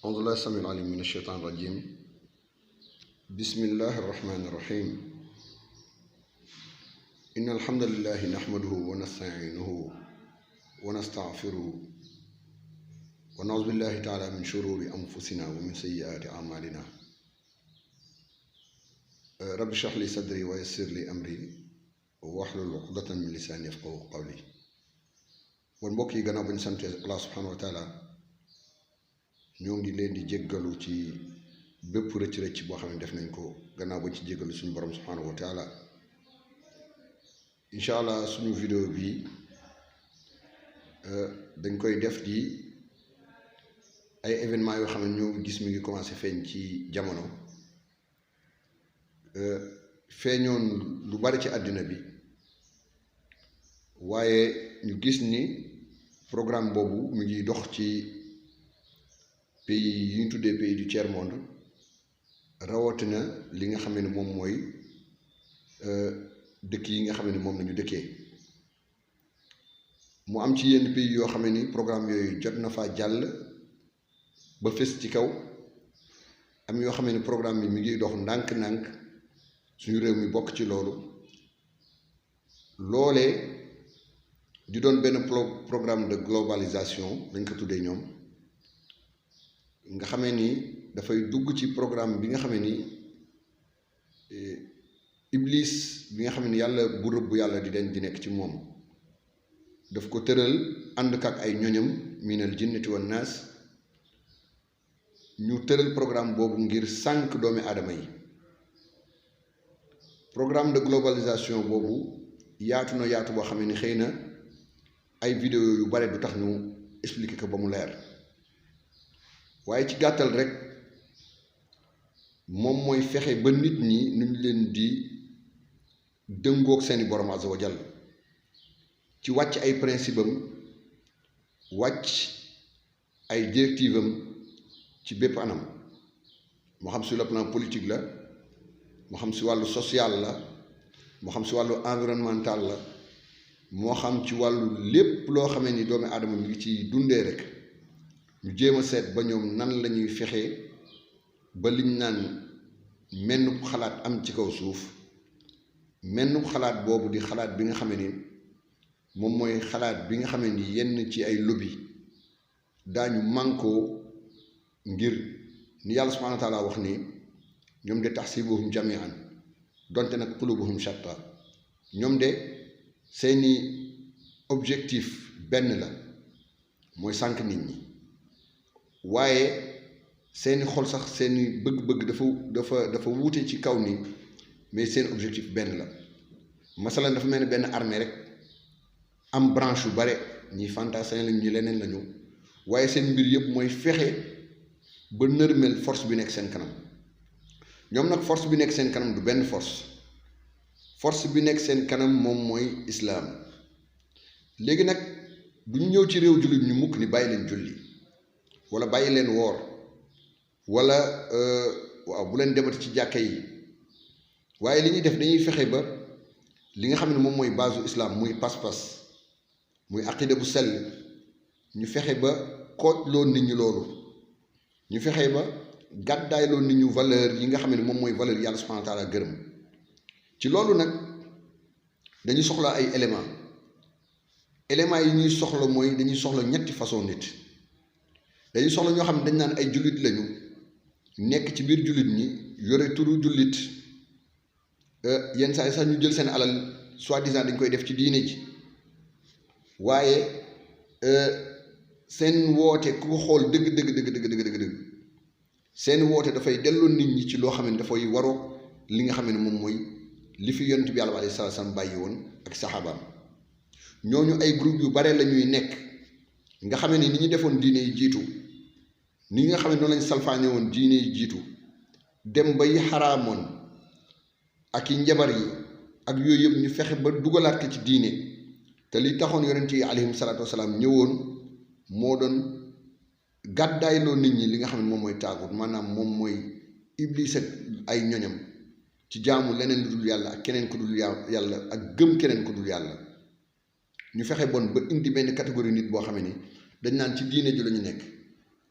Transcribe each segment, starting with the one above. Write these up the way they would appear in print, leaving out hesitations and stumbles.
أعوذ بالله السميع العليم من الشيطان الرجيم. بسم الله الرحمن الرحيم. إن الحمد لله نحمده ونستعينه ونستغفره ونعوذ بالله تعالى من شرور أنفسنا ومن سيئات أعمالنا. رب اشرح لي صدري ويسر لي أمري واحلل عقدة من لساني يفقهوا قولي. kon mbokk yi gannaaw ba ñu sante Allah subhanahu wa taala ñoo ngi leen di jéggalu ci bépp rëcc-rëcc boo xam ne def nañ ko gannaaw ba ci jéggalu suñu borom subhanahu wa taala. incha allah suñu vidéo bi dañ koy def di ay événements yoo xam ne ñoo gis mi ngi commencé feeñ ci jamono feeñoon lu bari ci àddina bi, waaye ñu gis ni programme boobu mu ngi dox ci pays yi ñu tuddee pays du tiers monde, rawatina li nga xam ne moom mooy dëkk yi nga xam ne moom lañu dëkkee. mu am ci yenn pays yoo xam ni programme yooyu jot na faa jàll ba fës ci kaw, am yoo xam ne programme bi mi ngi dox ndànk-ndànk suñu réew mi bokk ci loolu. loolee di doon benn programme de globalisation dañ ko tuddee ñoom, nga xamee ni dafay dugg ci programme bi nga xamee ni iblis bi nga xam ne yàlla bu rëbb yàlla di den di nekk ci moom daf ko tëral ànd ak ay ñoñam minal jinnati wan naas. ñu tëral programme boobu ngir sànq doomi aadama yi. programme de globalisation boobu yaatu na yaatu boo xam ne xëy na ay vidéo yu bare du tax ñu expliquer ko ba mu leer, waaye ci gàttal rek moom mooy fexe ba nit ñi nu ñu leen di dëngoog seeni borom azza wa jall ci wàcc ay principe am, wàcc ay directive am ci bépp anam, moo xam sur le plan politique la, moo xam si wàllu social la, moo xam si wàllu environnemental la, moo xam ci wàllu lépp loo xamee ni doomi aadama mi ngi ci dundee rek. ñu jéem a seet ba ñoom nan la ñuy fexee ba liñ naan mennub xalaat am ci kaw suuf. mennub xalaat boobu di xalaat bi nga xamee ni moom mooy xalaat bi nga xamee ni yenn ci ay lobby daañu mànkoo ngir ni yàlla subhanahu wa taala wax ni ñoom de tahsibuhum jami'an donte nag qulubuhum shatta. ñoom de seeni objectif benn la, mooy sànq nit ñi, waaye seeni xol sax seeni bëgg-bëgg dafa wuute ci kaw ni, mais seen objectif benn la. masalan dafa mel ni benn armée rek am branche yu bare, ñi fantassin lañ ñi leneen lañu, waaye seen mbir yëpp mooy fexe ba nërmel force bi nekk seen kanam. ñoom nag force bi nekk seen kanam du benn force bi nekk seen kanam moom mooy islaam. léegi nag du ñu ñëw ci réew jullit ñu mukk ni bàyyi leen julli wala bàyyi leen woor wala waaw bu leen demati ci jàkka yi, waaye li ñuy def dañuy fexe ba li nga xam ne moom mooy base u islam muy pas-pas, muy aqida bu sell, ñu fexe ba kooj loo nit ñi loolu. ñu fexe ba gàddaay loo nit ñu valeur yi nga xam ne moom mooy valeur yàlla subhanahu wa taala gërëm. ci loolu nag dañuy soxla ay éléments yi ñuy soxla mooy dañuy soxla ñetti façon nit. dañuy soxla ñoo xam ne dañ naan ay jullit lañu, nekk ci biir jullit ñi, yore turu jullit, yenn saa yi sax ñu jël seen alal soi-disant dañ koy def ci diine ji, waaye seen woote ku ko xool dëgg seen woote dafay delloo nit ñi ci loo xam ne dafay waroo li nga xam ne moom mooy li fi yonent bi yàlla alayhi salaatu salaam bàyyi woon ak saxaabaam. ñooñu ay groupe yu bare la ñuy nekk, nga xam ne ni ñu defoon diine yi jiitu, ni nga xam ne noonu lañ salfaañe woon diine yi jiitu, dem bay xaraamoon ak i njabar yi ak yooyu yëpp ñu fexe ba dugalaat ko ci diine. te li taxoon yonent yi alayhim salaatu wasalaam ñëwoon moo doon gàddaayloo nit ñi li nga xam ne moom mooy taagut, maanaam moom mooy iblis ak ay ñoñam ci jaamu leneen lu dul yàlla ak keneen ku dul yàlla ak gëm keneen ku dul yàlla. ñu fexe bon ba indi benn catégorie nit boo xam ne ni dañ naan ci diine ji la ñu nekk,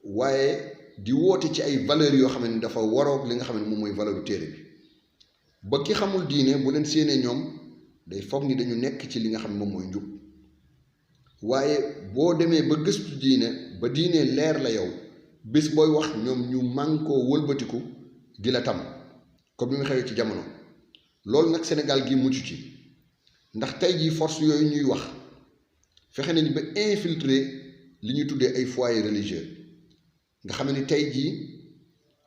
waaye di woote ci ay valeurs yoo xam ne dafa waroog li nga xam ne moom mooy valeur téere bi ba ki xamul diine bu leen séenee ñoom day foog ni dañu nekk ci li nga xam ne moom mooy njub waaye boo demee ba gëstu diine ba diine leer la yow bés booy wax ñoom ñu mànkoo wëlbatiku di la tam comme ni mu xewee ci jamono loolu nag Sénégal gi mucc ci ndax tey jii force yooyu ñuy wax fexe nañu ba infiltrer li ñuy tuddee ay foyers religieux nga xam ne tey jii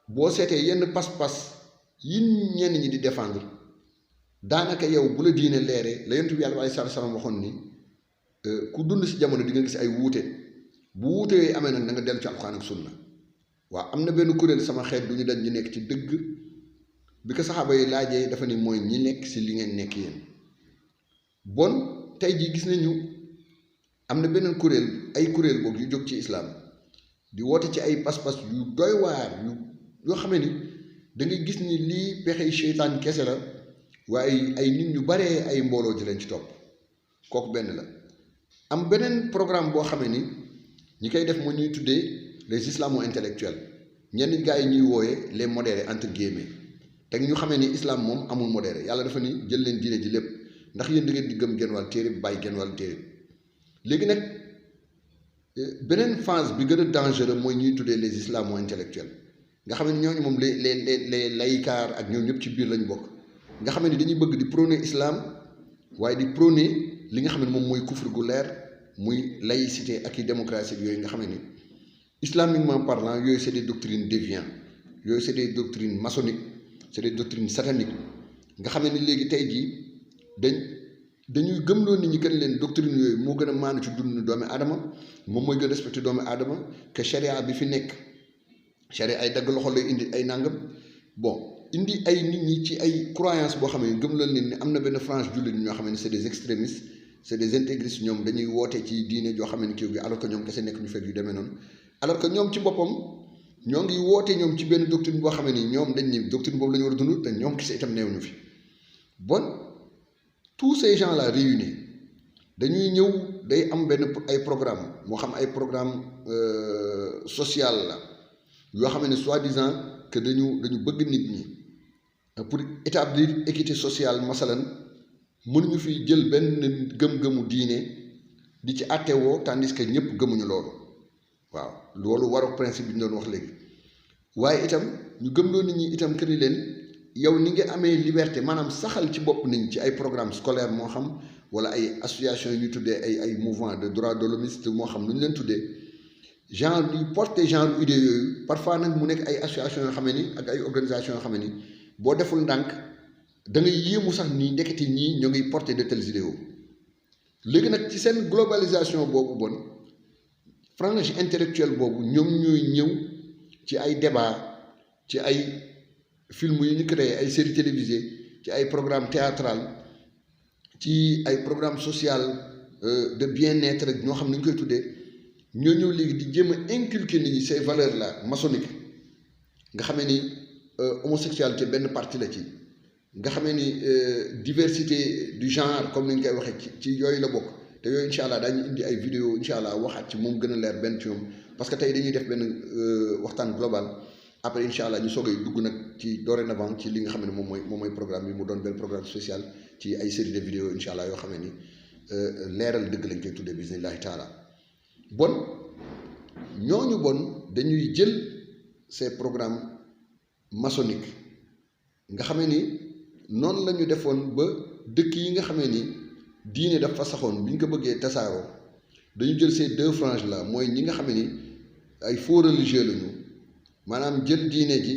boo seetee yenn pas-pas yi ñenn ñi di défendre daanaka yow bu la diine leeree la yonent bi Yàlla alayhi salaam waxoon ni ku dund si jamono di nga gis ay wuute bu wuute yooyu amee nag da nga dellu ci alxuraan ak sunna waaw am na benn kuréel sama xeet du ñu dañ ñu nekk ci dëgg bi ko saxaaba yi laajee dafa ni mooy ñi nekk si li ngeen nekk yéen bon tey jii gis nañu am na beneen kuréel ay kuréel boog yu jóg ci islaam di woote ci ay pas-pas yu doy waar yoo xam ni da ngay gis ni lii pexey seytaan kese la waaye ay nit ñu baree ay mbooloo di leen ci topp kooku benn la am beneen programme boo xam ni ñi koy def moo ñuy tuddee les islamo-intellectuels ñenn gars yi ñuy wooyee les modérés entre guillemets te ñu xamee ni islam moom amul modéré yàlla dafa ni jël leen diine ji lépp ndax yéen da ngeen di gëm genn wàll téere bàyyi genn wàll téere léegi nag beneen phase bi gën a dangereux mooy ñuy tuddee les islamo-intellectuels nga xam ne ñooñu moom les laïcards ak ñoom ñëpp ci biir lañu bokk nga xam ne dañuy bëgg di prôner islam waaye di prôner li nga xam ne moom mooy kufr gu leer muy laïcité ak i démocratie yooyu nga xam ne islamiquement parlant yooyu c'est des doctrines déviantes yooyu c'est des doctrines maçonniques c'est des doctrines sataniques nga xam ne léegi tey jii dañuy gëmloo nit ñi gën leen doctrine yooyu moo gën a maanu ci dund doomi aadama moom mooy gën a respecté doomi aadama que charia bi fi nekk charia ay dagg loxo lay indi ay nàngam bon indi ay nit ñi ci ay croyance boo xam ne gëmloo nit ñi am na benn frange jullit ñoo xam ne c'est des extrémistes c'est des intégristes ñoom dañuy woote ci diine joo xam ne kii bi alors que ñoom kese nekk ñu fekk yu demee noonu alors que ñoom ci boppam ñoo ngi woote ñoom ci benn doctrine boo xam ne ni ñoom dañ ni doctrine boobu la ñu war a dund te ñoom kese itam neew ñu fi bon tous ces gens là réunis dañuy ñëw day am benn ay programme moo xam ay programme social la yoo xam ne soi-disant que dañu bëgg nit ñi pour établir équité sociale masalan mënuñu fi jël benn gëm-gëmu diine di ci attewoo tandis que ñëpp gëmuñu loolu waaw loolu waru principe bi ñu doon wax léegi waaye itam ñu gëmloo nit ñi itam que ni leen yow ni nga amee liberté maanaam saxal ci bopp nit ñi ci ay programme scolaire moo xam wala ay association yu ñu tuddee ay mouvement de droits de l'hommiste moo xam lu ñu leen tuddee genre yu porter genre idée yooyu parfois nag mu nekk ay association yoo xam ne ni ak ay organisation yoo xam ne ni boo deful ndànk da ngay yéemu sax nii ndeketi ñii ñoo ngi porter de telles idéaux léegi nag ci seen globalisation boobu bon frange intellectuelle boobu ñoom ñooy ñëw ci ay débat ci ay film yu ñu créé ay séries télévisées ci ay programme théâtral ci ay programme social de bien-être rek ñoo xam ne ñu koy tuddee ñoo ñëw léegi di jéem a inculquer nit ñi ces valeurs là maçonniques nga xamee ni homosexualité benn partie la ci nga xamee ni diversité du genre comme ni ñu koy waxee ci yooyu la bokk te yooyu incha allah daañu indi ay vidéo incha allah waxaat ci moom gën a leer benn ci ñoom parce que tey dañuy def benn waxtaan global après incha allah ñu soogay dugg nag ci dorénavant ci li nga xam ne moom mooy programme bi mu doon benn programme spécial ci ay série de vidéos incha allah yoo xam ne ni leeral dëgg lañ koy tuddee bismillahi taala bon ñooñu bon dañuy jël ces programmes maçonniques nga xamee ni noonu la ñu defoon ba dëkk yi nga xamee ni diine dafa saxoon bi ñu ko bëggee tasaaroo dañu jël ces deux franges là mooy ñi nga xamee ni ay faux religieux lañu maanaam jël diine ji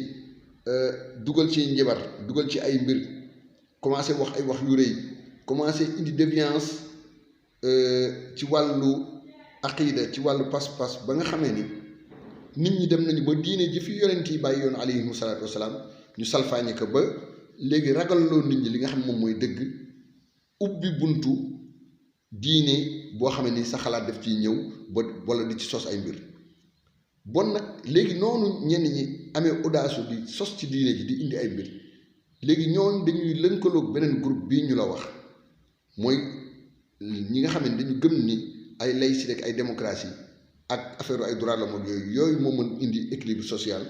dugal ci njabar dugal ci ay mbir commencé wax ay wax yu rëy commencé indi déviance ci wàllu aqida ci wàllu pas-pas ba nga xamee ni nit ñi dem nañu ba diine ji fi yonent yi bàyyi yoon alayhimu salaatu wasalaam ñu salfaañe ko ba léegi ragalloo nit ñi li nga xam ne moom mooy dëgg ubbi buntu diine boo xam ne ni sa xalaat daf ciy ñëw ba wala di ci sos ay mbir bon nag léegi noonu ñenn ñi amee audace di sos ci diine ji di indi ay mbir léegi ñooñu dañuy lënkaloog beneen groupe bii ñu la wax mooy ñi nga xam ne dañu gëm ni ay laïcité ak ay démocratie ak affaire ay droits de l'homme yooyu moo mën indi équilibre social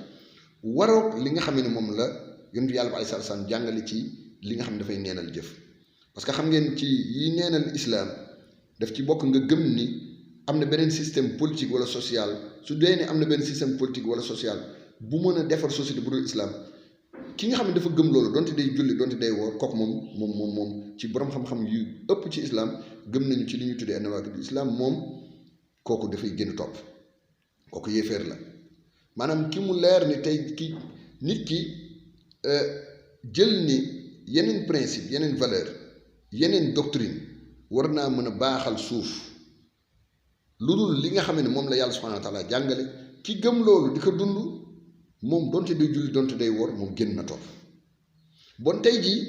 waroog li nga xam ne moom la yonent yàlla bi alayhi salaatu salaam jàngale ci li nga xam ne dafay neenal jëf parce que xam ngeen ci yi neenal islam daf ci bokk nga gëm ni am na beneen système politique wala social su dee ne am na benn système politique wala social bu mën a defar société bu dul islam ki nga xam ne dafa gëm loolu donte day julli donte day woor kooku moom ci borom xam-xam yu ëpp ci islam gëm nañu ci li ñu tuddee nawaaqidul islam moom kooku dafay génn topp kooku yéeféer la maanaam ki mu leer ni tey ki nit ki jël ni yeneen principe yeneen valeur yeneen doctrine war naa mën a baaxal suuf lu dul li nga xam ne moom la yàlla subhanahu wa taala jàngale ki gëm loolu di ko dund moom donte day julli donte day wor moom génn na topp bon tey jii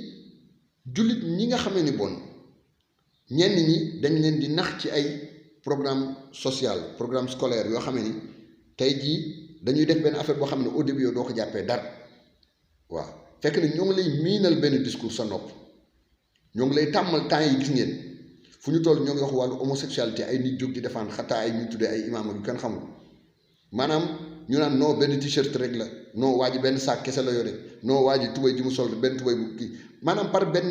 jullit ñi nga xamee ni bon ñenn ñi dañ leen di nax ci ay programme social programme scolaire yoo xamee ni tey jii dañuy def benn affaire boo xam ne au début yow doo ko jàppee dara waaw fekk ne ñoo ngi lay miinal benn discours sa nopp ñoo ngi lay tàmmal temps yi gis ngeen fu ñu toll ñoo ngi wax wàllu homosexualité ay nit jóg di defaan xataa ay ñu tuddee ay imaam yu kenn xamul maanaam ñu naan non benn t-shirt rek la non waa ji benn sac kese la yore non waa ji tubay ji mu sol benn tubay bu kii maanaam par benn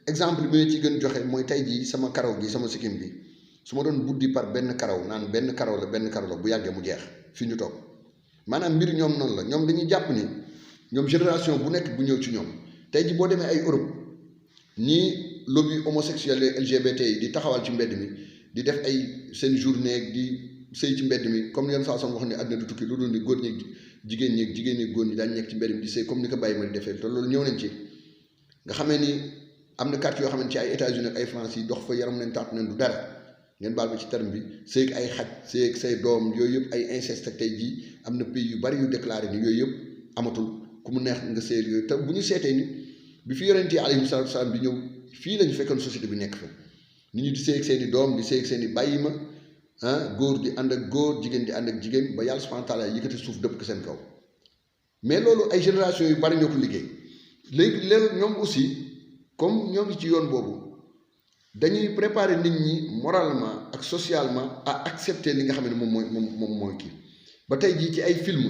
exemple bi nga ci gën joxe mooy tey jii sama karaw gi sama sikkim bi su ma doon buddi par benn karaw naan benn karaw la bu yàggee mu jeex fi ñu toog maanaam mbir ñoom noonu la ñoom dañuy jàpp ni ñoom génération bu nekk bu ñëw ci ñoom tey jii boo demee ay Europe ñii lobby homosexuel LGBT yi di taxawal ci mbedd mi di def ay seen journée di sëy ci mbedd mi comme yenn façon wax ni àddina du tukki lu dul ni góor ñeeg jigéen ñi góor ñi daañ nekk ci mbedd mi di sëy comme ni ko bàyyi ma di defee te loolu ñëw nañ ci nga xamee ni am na carte yoo xam ne ci ay États-Unis ak ay France yi dox fa yaram nañ taatu nañ du dara ngeen baal ma ci terme bi sëy ak ay xaj sëy ak say doom yooyu yëpp ay inceste ak tey jii am na pays yu bari yu déclaré ni yooyu yëpp amatul ku mu neex nga sëy yooyu te bu ñu seetee ni bi fi yonent yi alayhi salaatu wasalaam bi ñëw fii lañu fekkoon société bi nekk fa nit ñi di sëy ak seen i doom di sëy ak seen i bàyyi ma góor di ànd ak góor jigéen di ànd ak jigéen ba yàlla subhanahu wa taala yëkkati suuf dëpp ko seen kaw mais loolu ay génération yu bari ñoo ko liggéey léegi loolu ñoom aussi comme ñoo ngi ci yoon boobu dañuy préparer nit ñi moralement ak socialement à accepter li nga xam ne moom mooy kii ba tey jii ci ay film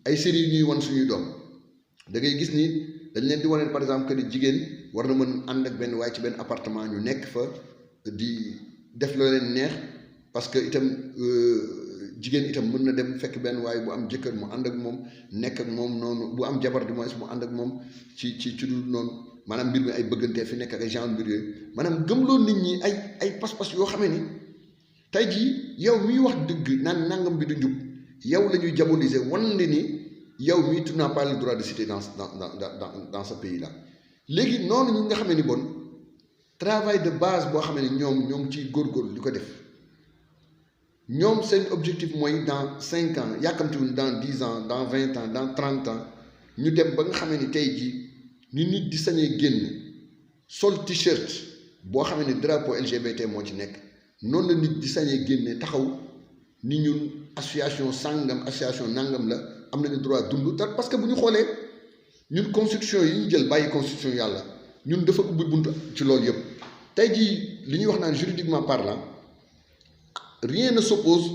ay séries yu ñuy wan suñuy doom da ngay gis ni dañ leen di wane par exemple que ni jigéen war na mën ànd ak benn waaye ci benn appartement ñu nekk fa di def loo leen neex parce que itam jigéen itam mën na dem fekk benn waaye bu am jëkkër mu ànd ak moom nekk ak moom noonu bu am jabar du moins mu ànd ak moom ci dul noonu maanaam mbir mi ay bëggantee fi nekk ak ay genre mbir yooyu maanaam gëmloo nit ñi ay pas-pas yoo xamee ni tey jii yow miy wax dëgg naan nangam bi du njub yow la ñuy diaboliser wan ni yow mii tu n'as pas le droit de citer dans ce pays là léegi noonu ñu nga xamee ni bon travail de base boo xamee ni ñoom ciy góorgóorlu di ko def ñoom seen objectif mooy dans 5 ans yàkkamtiwuñ dans 10 ans dans 20 ans dans 30 ans ñu dem ba nga xamee ni tey jii ni nit di sañee génn sol t-shirt boo xamee ni drapeau LGBT moo ci nekk noonu la nit di sañee génne taxaw ni ñun association sàngam association nangam la am nañu droit dund parce que bu ñu xoolee ñun constitution yi ñu jël bàyyi constitution yàlla ñun dafa ubbi bunt ci loolu yëpp tey jii li ñuy wax naan juridiquement parlant rien ne s'oppose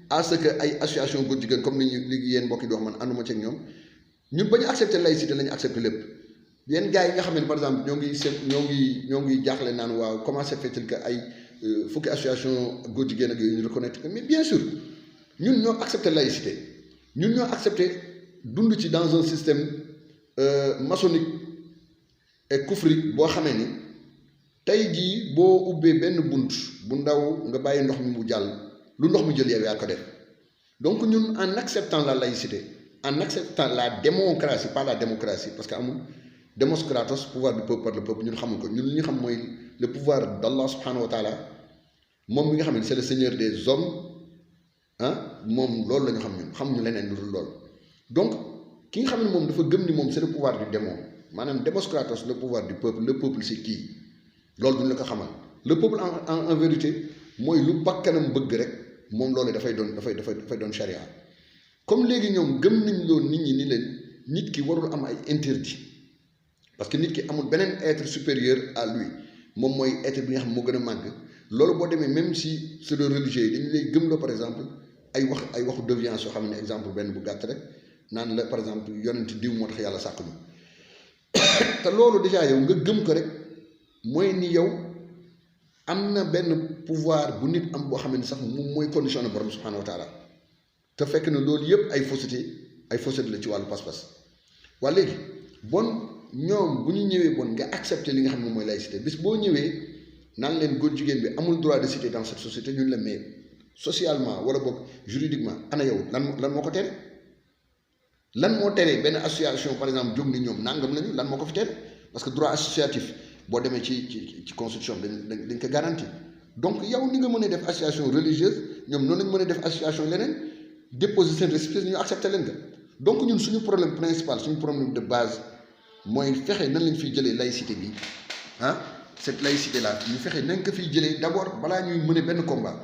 à ce que ay association góor jigéen comme ni ñu léegi yéen mbokk yi di wax man ànduma ci ak ñoom ñun ba ñu accepté laïcité la ñu accepté lépp yenn gars yi nga xam ne par exemple ñoo ngi jaaxle naan waaw comment se fait-il que ay fukki association góor jigéen ak yooyu ñu reconnaître que mais bien sûr ñun ñoo accepté laïcité ñun ñoo accepté dund ci dans un système maçonnique et kufrique boo xamee ni tey jii boo ubbee benn bunt bu ndaw nga bàyyi ndox mi mu jàll lu ndox mi jël yow yaa ko def donc ñun en acceptant la laïcité en acceptant la démocratie pas la démocratie parce que amul Demos Kratos pouvoir du peuple par le peuple ñun xamul ko ñun li ñu xam mooy le pouvoir d'Allah subhanahu wa taala moom mi nga xam ne c'est le seigneur des hommes moom loolu la ñu xam ñun xamuñu leneen lu dul loolu donc ki nga xam ne moom dafa gëm ni moom c'est le pouvoir du démon maanaam Demos Kratos le pouvoir du peuple le peuple c'est qui loolu duñ la ko xamal le peuple en vérité mooy lu bakkanam bëgg rek moom loolu dafay doon charia comme léegi ñoom gëm nañ loolu nit ñi ni leen nit ki warul am ay interdit parce que nit ki amul beneen être supérieur à lui moom mooy être bi nga xam moo gën a màgg loolu boo demee même si pseudo religieux yi dañu lay gëmloo par exemple ay waxu déviance yoo xam ne exemple benn bu gàtt rek naan la par exemple yonent diw moo tax yàlla sàkk ñu te loolu déjà yow nga gëm ko rek mooy ni yow am na benn pouvoir bu nit am boo xam ne sax moom mooy condition ne borom subhanahu wa taala te fekk na loolu yëpp ay fausseté la ci wàllu pas-pas waa léegi bon ñoom bu ñu ñëwee bon nga accepter li nga xam ne mooy laïcité bis boo ñëwee naan leen góor jigéen bi amul droit de cité dans cette société ñun la mais socialement wala boog juridiquement ana yow lan moo ko tere lan moo tere benn association par exemple jóg ni ñoom nangam lañu lan moo ko fi tere parce que droit associatif boo demee ci constitution dañ ko garanti donc yow ni nga mën a def association religieuse ñoom noonu lañ mën a def association leneen déposer seen récépissé ñu accepté leen nga donc ñun suñu problème principal suñu problème de base mooy fexe nan lañ fiy jëlee laïcité bi cette laïcité là ñu fexe nañ ko fiy jëlee d'abord balaa ñuy mener benn combat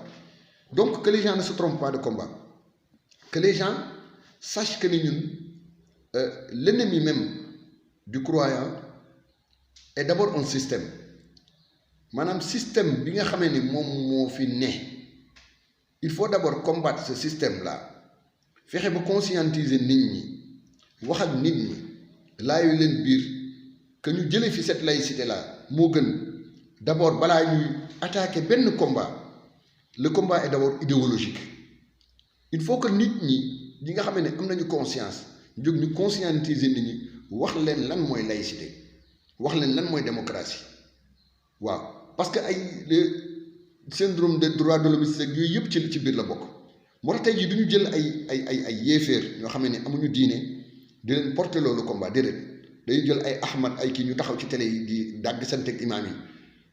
donc que les gens ne se trompent pas de combat que les gens sachent que ni ñun l'ennemi même du croyant est d'abord un système maanaam système bi nga xamee ni moom moo fi ne il faut d'abord combattre ce système là fexe ba conscientiser nit ñi wax ak nit ñi laayu leen biir que ñu jëlee fi cette laïcité là moo gën d'abord balaa ñuy attaquer benn combat le combat est d'abord idéologique il faut que nit ñi nga xam ne am nañu conscience jóg ñu conscientiser nit ñi wax leen lan mooy laïcité wax leen lan mooy démocratie waaw parce que ay syndrome de droit de l'homme yooyu yëpp ci biir la bokk moo tax tey jii du ñu jël ay yéeféer ñoo xam ne amuñu diine di leen porter loolu combat déedéet dañuy jël ay ahmad ay kii ñu taxaw ci télé yi di dàgg santeeg imaam yi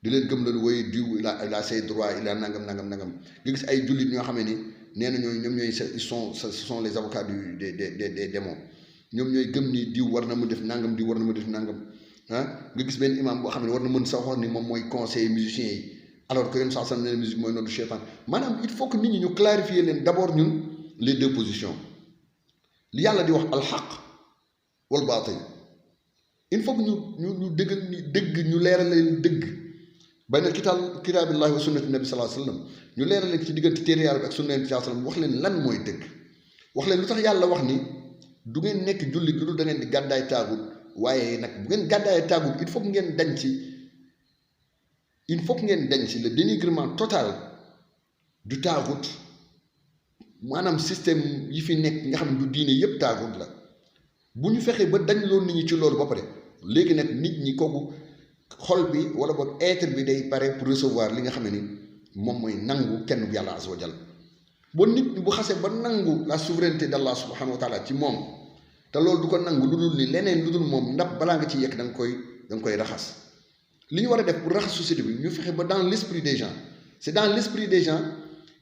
di leen gëm loolu woy diw il a ses droits il a nangam nga gis ay jullit ñoo xam ne nee na ñoom ñooy ce sont les avocats des démons ñoom ñooy gëm ni diw war na mu def nangam diw war na mu def nangam nga gis benn imam boo xam ne war na mën sa wax ni moom mooy conseiller musiciens yi alors que yoon sax sax ne musique mooy noddu cheytaan maanaam il faut que nit ñi ñu clarifier leen d'abord ñun les deux positions li yàlla di wax alxaq wal baatil il faut que ñu dëggal ni dëgg ñu leeral leen dëgg bayna kitaabillahi wa sunnati nabi sallallahu alayhi wa sallam ñu leeral leen ci diggante téere yàlla bi ak sunna nabi sallallahu alayhi wa sallam wax leen lan mooy dëgg wax leen lu tax yàlla wax ni du ngeen nekk jullit lu dul da ngeen di gàddaay taagul waaye nag bu ngeen gàddaay taagul il faut que ngeen dañ ci le dénigrement total du taagut maanaam système yi fi nekk nga xam ne du diine yépp taagut la bu ñu fexee ba dañ loolu nit ñi ci loolu ba pare léegi nag nit ñi kooku xol bi wala boog être bi day pare pour recevoir li nga xam ne ni moom mooy nangu kenn bu yàlla azza wa jal ba nit ñi bu xasee ba nangu la souveraineté d'Allah subhanahu wa taala ci moom te loolu du ko nangu lu dul ni leneen lu dul moom ndax balaa nga ci yekk da nga koy raxas li ñu war a def pour raxas société bi ñu fexe ba dans l'esprit des gens c'est dans l'esprit des gens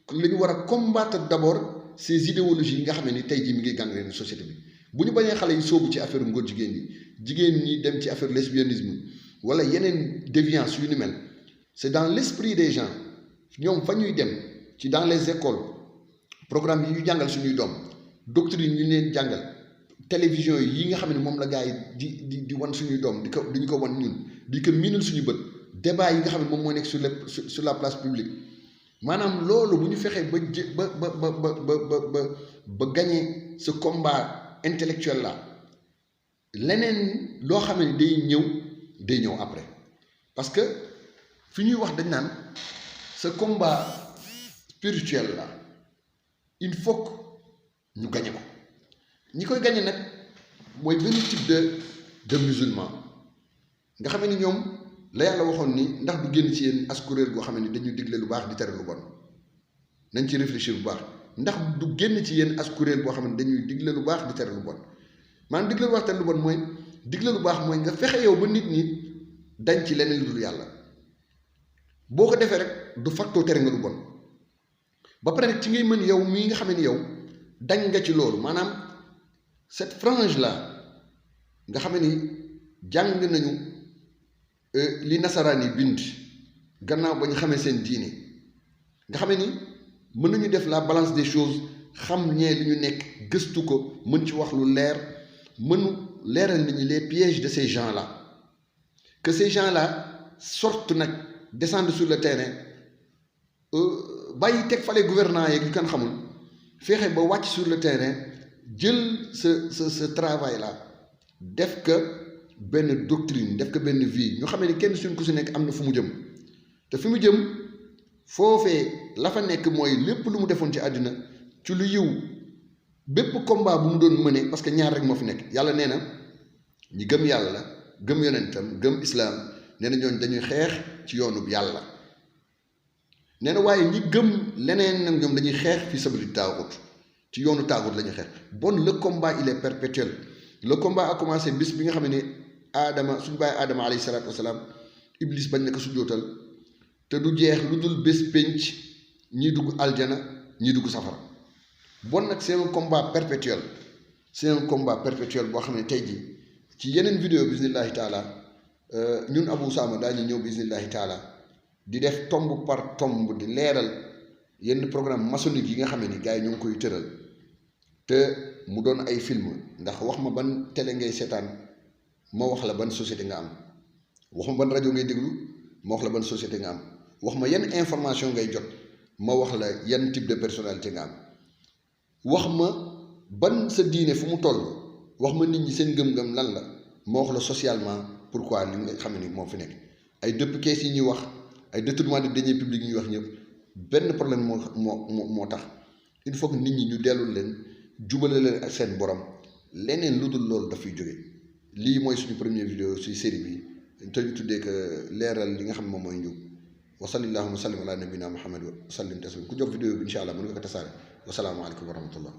que la ñu war a combattre d'abord ces idéologies yi nga xam ne ni tey jii mi ngi gangréner société bi bu ñu bañee xale yi sóobu ci affaire ngóor jigéen ñi dem ci affaire lesbianisme wala yeneen déviance yu ni mel c'est dans l'esprit des gens ñoom fa ñuy dem ci dans les écoles programme yi ñu jàngal suñuy doom doctrine ñu leen jàngal télévision yi nga xam ne moom la gars yi di wan suñuy doom di ñu ko wan ñun di ko miinal suñu bët débat yi nga xam ne moom moo nekk sur la place publique maanaam loolu bu ñu fexee ba gagner ce combat intellectuel là leneen loo xam ne day ñëw après parce que fi ñuy wax dañ naan ce combat spirituel là il faut que ñu gagner ko ñi koy gagner nag mooy benn type de musulman nga xam ne ñoom la yàlla waxoon ni ndax du génn ci yéen as kuréel goo xam ne dañuy digle lu baax di tere lu bon nañ ci réfléchir bu baax ndax du génn ci yéen as kuréel boo xam ne dañuy digle lu baax di tere lu bon maanaam digle lu baax tere lu bon mooy digle lu baax mooy nga fexe yow ba nit ñi dañ ci leneen lu dul yàlla boo ko defee rek du facto tere nga lu bon ba pare nag ci ngay mën yow mii nga xam ne yow dañ nga ci loolu maanaam cette frange là nga xam ni jàng nañu li nasaraan yi bind gannaaw ba ñu xamee seen diine nga xam ni mën nañu def la balance des choses xam ñee li ñu nekk gëstu ko mën ci wax lu leer mënu leeral nit ñi les pièges de ces gens-là que ces gens-là sortent nag descendent sur le terrain bàyyi teg fale gouvernants yeeg yu kan xamul fexe ba wàcc sur le terrain jël ce travail là def que benn doctrine def ko benn vie ñu xam ne kenn suñ ku si nekk am na fu mu jëm te fi mu jëm foofee la fa nekk mooy lépp lu mu defoon ci àddina ci lu yiw bépp combat bu mu doon mëne parce que ñaar rek moo fi nekk yàlla nee na ñi gëm yàlla gëm yonentam gëm islaam nee na ñooñ dañuy xeex ci yoonu yàlla nee na waaye ñi gëm leneen nag ñoom dañuy xeex fi sabili taaxut ci yoonu taaxut la ñuy xeex bon le combat il est perpétuel le combat a commencé bis bi nga xam ne aadama suñu bàyyi aadama alayhi salaatu wasalaam iblis bañ na ko sujjóotal te du jeex lu dul bés pénc ñii dugg aljana ñii dugg safara bon nag c'est un combat perpétuel boo xam ne tey jii ci yeneen vidéo bismillahi taala ñun Abou Usama daañu ñëw bismillahi taala di def tomb par tomb di leeral yenn programme maçonnique yi nga xam ne ni gars yi ñoo ngi koy tëral te mu doon ay film ndax wax ma ban télé ngay seetaan ma wax la ban société nga am wax ma ban rajo ngay déglu ma wax la ban société nga am wax ma yan information ngay jot ma wax la yan type de personnalité nga am wax ma ban sa diine fu mu toll wax ma nit ñi seen gëm-gëm lan la ma wax la socialement pourquoi li nga xam ne ni moo fi nekk ay dëpp kees yi ñuy wax ay détournement de deniers publics yi ñuy wax ñëpp benn problème moo tax il faut que nit ñi ñu dellul leen jubale leen ak seen borom leneen lu dul loolu dafay jóge lii mooy suñu première vidéo ci série bi te ñu tuddee que leeral li nga xam ne moom mooy njub wa sallallahu wa sallim ala nabina muhammad wa sallim taslim ku jox vidéo bi incha allah mën nga ko tasaare wasalaamualeykum wa rahmatullah